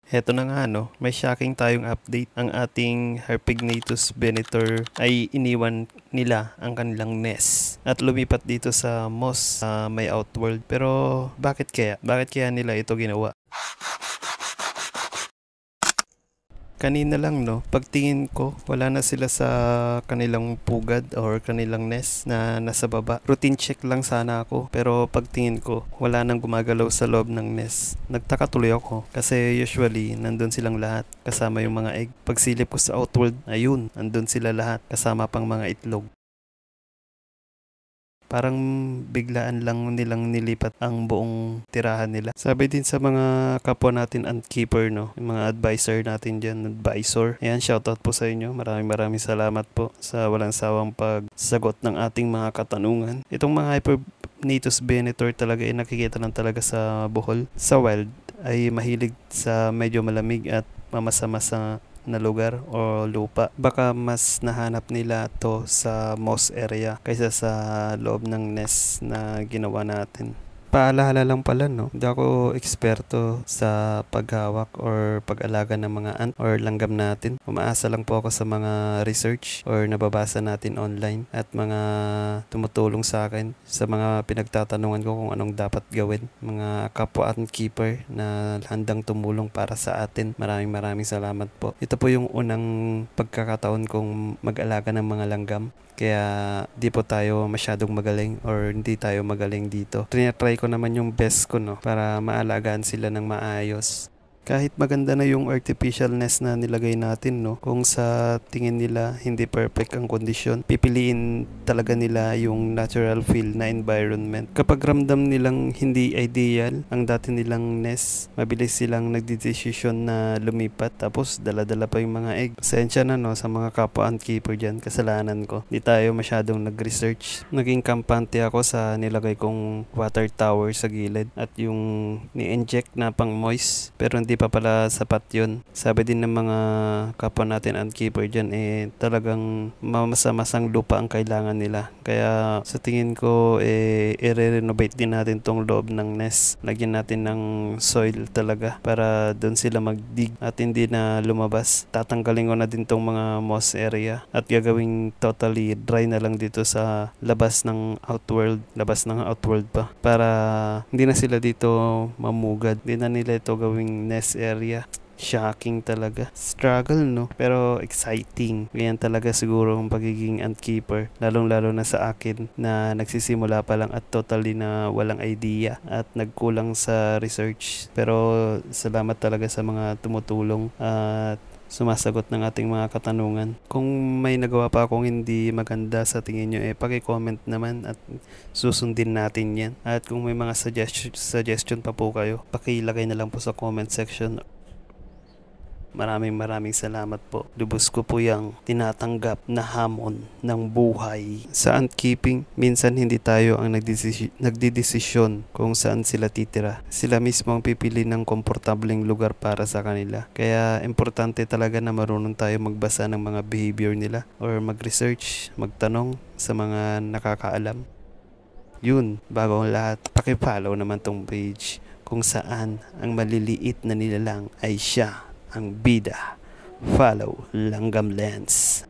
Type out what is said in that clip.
Heto na nga no, may shocking tayong update. Ang ating Harpegnathus venator ay iniwan nila ang kanilang nest at lumipat dito sa moss sa may outworld. Pero bakit kaya? Bakit kaya nila ito ginawa? Kanina lang no, pagtingin ko wala na sila sa kanilang pugad or kanilang nest na nasa baba. Routine check lang sana ako pero pagtingin ko wala nang gumagalaw sa loob ng nest. Nagtaka tuloy ako kasi usually nandun silang lahat kasama yung mga egg. Pagsilip ko sa outworld, ayun, nandun sila lahat kasama pang mga itlog. Parang biglaan lang nilang nilipat ang buong tirahan nila. Sabi din sa mga kapwa natin ant keeper, no? Yung mga advisor natin dyan, advisor. Ayan, shoutout po sa inyo. Maraming salamat po sa walang sawang pagsagot ng ating mga katanungan. Itong mga Harpegnathus venator talaga ay nakikita lang talaga sa Bohol. Sa wild ay mahilig sa medyo malamig at mamasa-masa na lugar o lupa. Baka mas nahanap nila to sa moss area kaysa sa loob ng nest na ginawa natin. Paalala lang pala no, hindi ako eksperto sa paghawak or pag-alaga ng mga ant or langgam natin. Umaasa lang po ako sa mga research or nababasa natin online at mga tumutulong sa akin sa mga pinagtatanungan ko kung anong dapat gawin. Mga kapwa ant keeper na handang tumulong para sa atin. Maraming salamat po. Ito po yung unang pagkakataon kong mag-alaga ng mga langgam. Kaya di po tayo masyadong magaling or hindi tayo magaling dito. Trinatry ko naman yung best ko no para maalagaan sila ng maayos. Kahit maganda na yung artificial nest na nilagay natin no, kung sa tingin nila hindi perfect ang kondisyon, pipiliin talaga nila yung natural feel na environment. Kapag ramdam nilang hindi ideal ang dati nilang nest, mabilis silang nagdedesisyon na lumipat tapos dala-dala pa yung mga egg. Pasensya na no sa mga kapwa ant keeper dyan, kasalanan ko. Di tayo masyadong nag-research. Naging kampante ako sa nilagay kong water tower sa gilid at yung ni-inject na pang moist pero hindi pa pala sapat yun. Sabi din ng mga kapwa natin ant keeper dyan talagang mamasa-masang lupa ang kailangan nila. Kaya sa tingin ko i-renovate din natin tong loob ng nest. Lagyan natin ng soil talaga para doon sila mag-dig at hindi na lumabas. Tatanggalin ko na din tong mga moss area at gagawing totally dry na lang dito sa labas ng outworld pa para hindi na sila dito mamugad. Hindi na nila ito gawing nest area. Shocking talaga. Struggle no? Pero exciting. Ganyan talaga siguro ang pagiging ant keeper. Lalong-lalo na sa akin na nagsisimula pa lang at totally na walang idea at nagkulang sa research. Pero salamat talaga sa mga tumutulong at sumasagot ng ating mga katanungan. Kung may nagawa pa akong hindi maganda sa tingin nyo, paki-comment naman at susundin natin yan. At kung may mga suggestion pa po kayo, pakilagay na lang po sa comment section. Maraming salamat po. Lubos ko po yung tinatanggap na hamon ng buhay. Sa ant keeping, minsan hindi tayo ang nagdidesisyon kung saan sila titira. Sila mismo ang pipili ng komportableng lugar para sa kanila. Kaya importante talaga na marunong tayo magbasa ng mga behavior nila or mag-research, magtanong sa mga nakakaalam. Yun, bago ang lahat, paki-follow naman tong page kung saan ang maliliit na nilalang ay siya ang bida. Follow Langgam Lens.